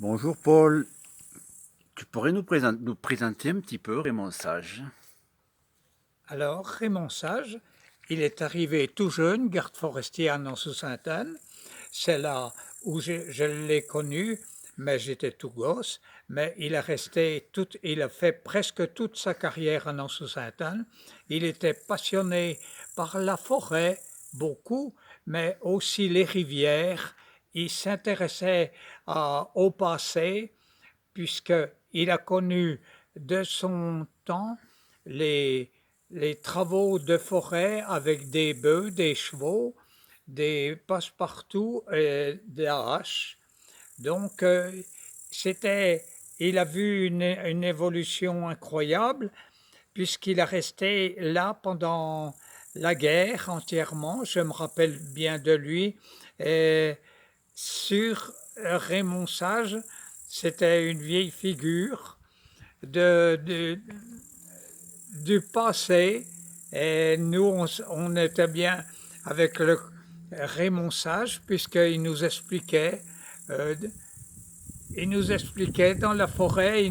Bonjour Paul, tu pourrais nous présenter un petit peu Raymond Sage? Alors, Raymond Sage, il est arrivé tout jeune, garde forestier à Nancy-Sainte-Anne. C'est là où je l'ai connu, mais j'étais tout gosse. Mais il a fait presque toute sa carrière à Nancy-Sainte-Anne. Il était passionné par la forêt, beaucoup, mais aussi les rivières. Il s'intéressait au passé, puisqu'il a connu de son temps les, les travaux de forêt avec des bœufs, des chevaux, des passe-partout et des haches. Donc, c'était, il a vu une évolution incroyable puisqu'il a resté là pendant la guerre entièrement. Je me rappelle bien de lui. Et sur Raymond Sage, c'était une vieille figure de, de- du passé. Et nous, on était bien avec le Raymond Sage, puisqu'il nous expliquait, euh, dans la forêt,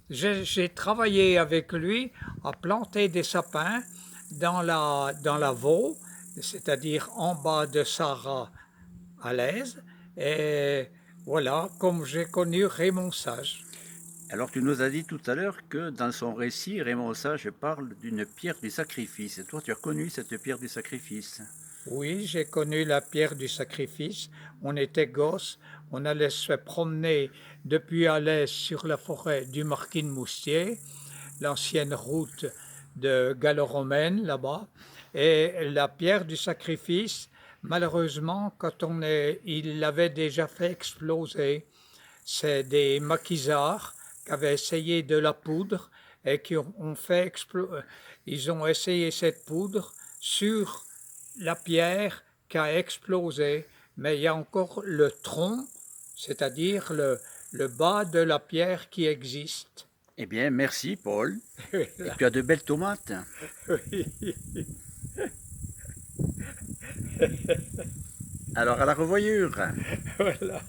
j'ai travaillé avec lui à planter des sapins dans la Vaud, c'est-à-dire en bas de Sarrat à l'aise. Et voilà, comme j'ai connu Raymond Sage. Alors tu nous as dit tout à l'heure que dans son récit, Raymond Sage parle d'une pierre du sacrifice. Et toi, tu as connu cette pierre du sacrifice. Oui, j'ai connu la pierre du sacrifice. On était gosses, on allait se promener depuis Alès sur la forêt du Marquis de Moustier, l'ancienne route de gallo-romaine là-bas. Et la pierre du sacrifice, malheureusement, il l'avait déjà fait exploser. C'est des maquisards qui avaient essayé de la poudre et ils ont essayé cette poudre sur la pierre qui a explosé, mais il y a encore le tronc, c'est-à-dire le bas de la pierre qui existe. Eh bien, merci Paul. Et tu as de belles tomates. Alors à la revoyure. Voilà.